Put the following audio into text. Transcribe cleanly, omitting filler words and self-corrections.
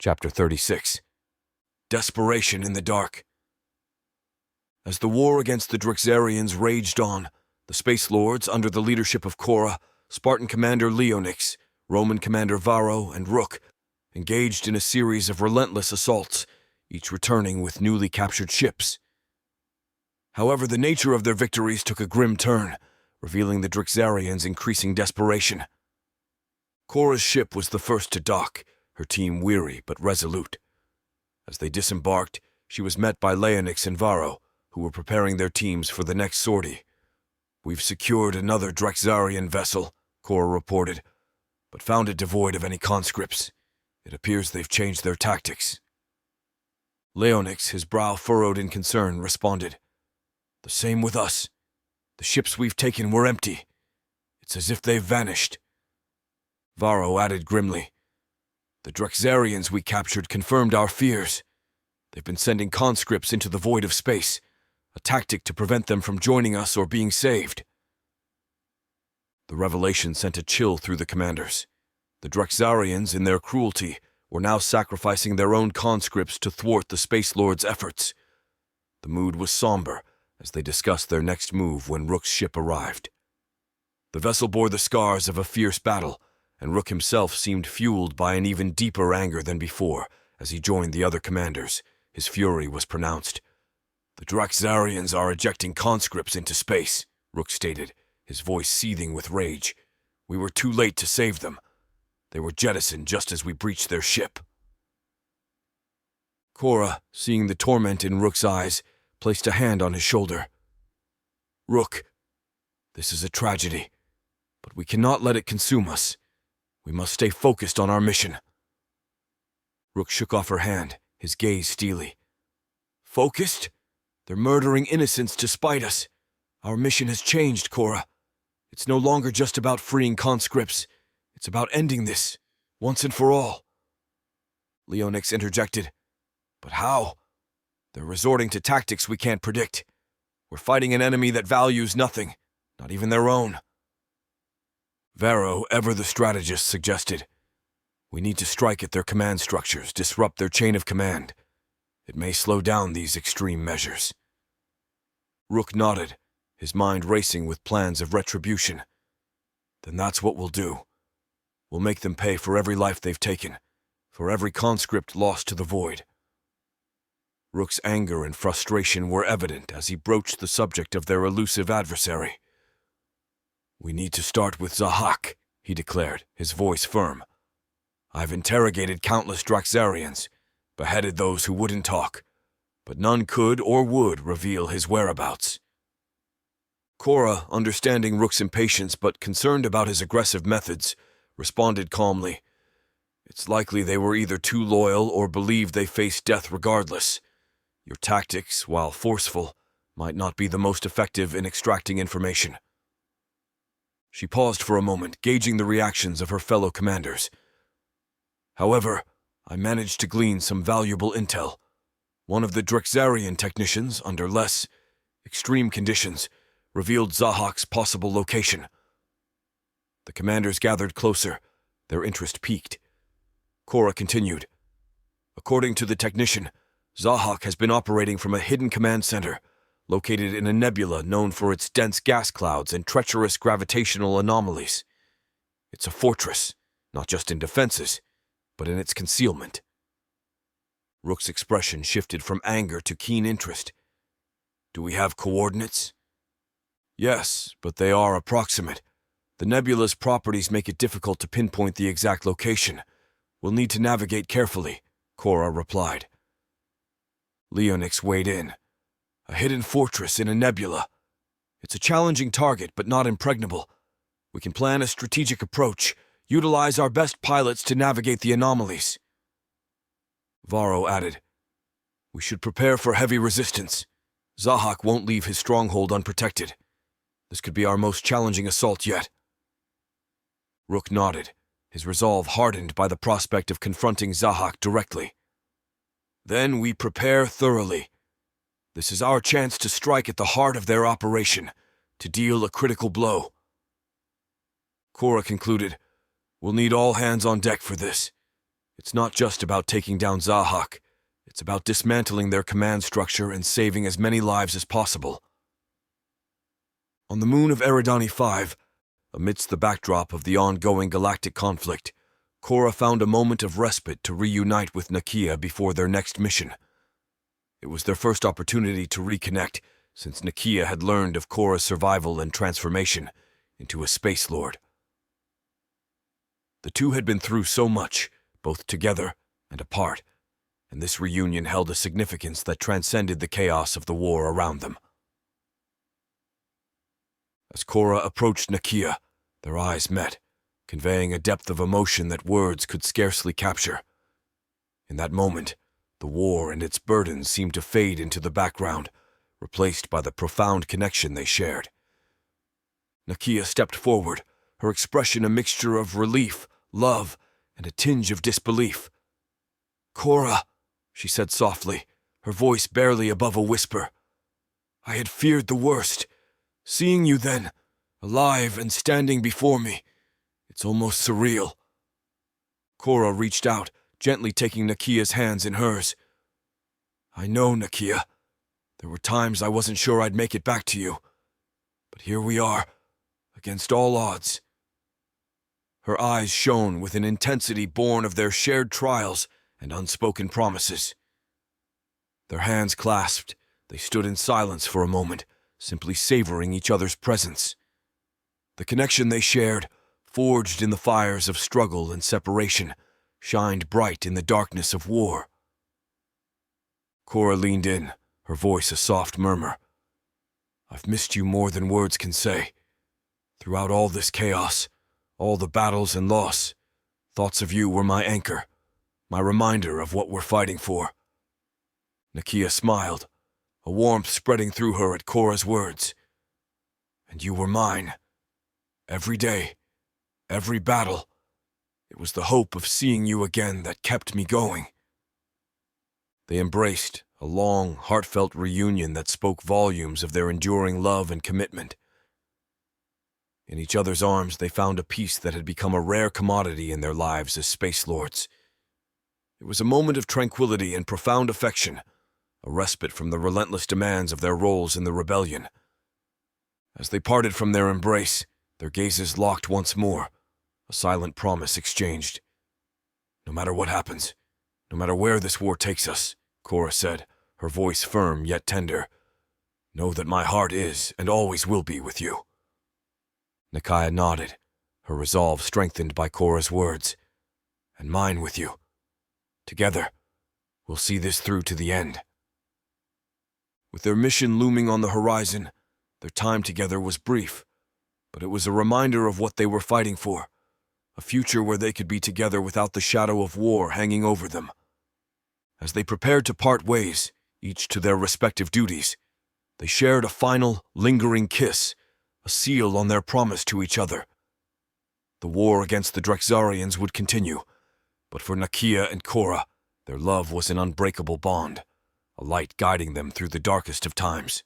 Chapter 36. Desperation in the Dark. As the war against the Drixarians raged on, the Space Lords, under the leadership of Cora, Spartan Commander Leonix, Roman Commander Varro, and Rook, engaged in a series of relentless assaults, each returning with newly captured ships. However, the nature of their victories took a grim turn, revealing the Drixarians' increasing desperation. Cora's ship was the first to dock, her team weary but resolute. As they disembarked, she was met by Leonix and Varro, who were preparing their teams for the next sortie. "We've secured another Drixarian vessel," Cora reported, "but found it devoid of any conscripts. It appears they've changed their tactics." Leonix, his brow furrowed in concern, responded, "The same with us. The ships we've taken were empty. It's as if they've vanished." Varro added grimly, "The Drixarians we captured confirmed our fears. They've been sending conscripts into the void of space, a tactic to prevent them from joining us or being saved." The revelation sent a chill through the commanders. The Drixarians, in their cruelty, were now sacrificing their own conscripts to thwart the Space Lords' efforts. The mood was somber as they discussed their next move when Rook's ship arrived. The vessel bore the scars of a fierce battle, and Rook himself seemed fueled by an even deeper anger than before as he joined the other commanders. His fury was pronounced. "The Drixarians are ejecting conscripts into space," Rook stated, his voice seething with rage. "We were too late to save them. They were jettisoned just as we breached their ship." Cora, seeing the torment in Rook's eyes, placed a hand on his shoulder. "Rook, this is a tragedy, but we cannot let it consume us. We must stay focused on our mission." Rook shook off her hand, his gaze steely. "Focused? They're murdering innocents to spite us. Our mission has changed, Cora. It's no longer just about freeing conscripts. It's about ending this, once and for all." Leonix interjected, "But how? They're resorting to tactics we can't predict. We're fighting an enemy that values nothing, not even their own." Varro, ever the strategist, suggested, "We need to strike at their command structures, disrupt their chain of command. It may slow down these extreme measures." Rook nodded, his mind racing with plans of retribution. "Then that's what we'll do. We'll make them pay for every life they've taken, for every conscript lost to the void." Rook's anger and frustration were evident as he broached the subject of their elusive adversary. "We need to start with Zahak," he declared, his voice firm. "I've interrogated countless Drixarians, beheaded those who wouldn't talk, but none could or would reveal his whereabouts." Cora, understanding Rook's impatience but concerned about his aggressive methods, responded calmly, "It's likely they were either too loyal or believed they faced death regardless. Your tactics, while forceful, might not be the most effective in extracting information." She paused for a moment, gauging the reactions of her fellow commanders. "However, I managed to glean some valuable intel. One of the Drixarian technicians, under less extreme conditions, revealed Zahak's possible location." The commanders gathered closer, their interest piqued. Cora continued, "According to the technician, Zahak has been operating from a hidden command center, located in a nebula known for its dense gas clouds and treacherous gravitational anomalies. It's a fortress, not just in defenses, but in its concealment." Rook's expression shifted from anger to keen interest. "Do we have coordinates?" "Yes, but they are approximate. The nebula's properties make it difficult to pinpoint the exact location. We'll need to navigate carefully," Cora replied. Leonix weighed in. "A hidden fortress in a nebula. It's a challenging target, but not impregnable. We can plan a strategic approach, utilize our best pilots to navigate the anomalies." Varro added, "We should prepare for heavy resistance. Zahak won't leave his stronghold unprotected. This could be our most challenging assault yet." Rook nodded, his resolve hardened by the prospect of confronting Zahak directly. "Then we prepare thoroughly. This is our chance to strike at the heart of their operation, to deal a critical blow." Cora concluded, "We'll need all hands on deck for this. It's not just about taking down Zahak. It's about dismantling their command structure and saving as many lives as possible. On the moon of Eridani 5, amidst the backdrop of the ongoing galactic conflict, Cora found a moment of respite to reunite with Nakia before their next mission. It was their first opportunity to reconnect, since Nakia had learned of Cora's survival and transformation into a Space Lord. The two had been through so much, both together and apart, and this reunion held a significance that transcended the chaos of the war around them. As Cora approached Nakia, their eyes met, conveying a depth of emotion that words could scarcely capture. In that moment, the war and its burdens seemed to fade into the background, replaced by the profound connection they shared. Nakia stepped forward, her expression a mixture of relief, love, and a tinge of disbelief. "Cora," she said softly, her voice barely above a whisper. "I had feared the worst. Seeing you then, alive and standing before me, it's almost surreal." Cora reached out, gently taking Nakia's hands in hers. "I know, Nakia. There were times I wasn't sure I'd make it back to you. But here we are, against all odds." Her eyes shone with an intensity born of their shared trials and unspoken promises. Their hands clasped, they stood in silence for a moment, simply savoring each other's presence. The connection they shared, forged in the fires of struggle and separation, shined bright in the darkness of war. Cora leaned in, her voice a soft murmur. "I've missed you more than words can say. Throughout all this chaos, all the battles and loss, thoughts of you were my anchor, my reminder of what we're fighting for." Nakia smiled, a warmth spreading through her at Cora's words. "And you were mine. Every day, every battle. It was the hope of seeing you again that kept me going." They embraced, a long, heartfelt reunion that spoke volumes of their enduring love and commitment. In each other's arms they found a peace that had become a rare commodity in their lives as Space Lords. It was a moment of tranquility and profound affection, a respite from the relentless demands of their roles in the rebellion. As they parted from their embrace, their gazes locked once more, a silent promise exchanged. "No matter what happens, no matter where this war takes us," Cora said, her voice firm yet tender, "know that my heart is and always will be with you." Nakia nodded, her resolve strengthened by Cora's words. "And mine with you. Together, we'll see this through to the end." With their mission looming on the horizon, their time together was brief, but it was a reminder of what they were fighting for, a future where they could be together without the shadow of war hanging over them. As they prepared to part ways, each to their respective duties, they shared a final, lingering kiss, a seal on their promise to each other. The war against the Drexarians would continue, but for Nakia and Cora, their love was an unbreakable bond, a light guiding them through the darkest of times.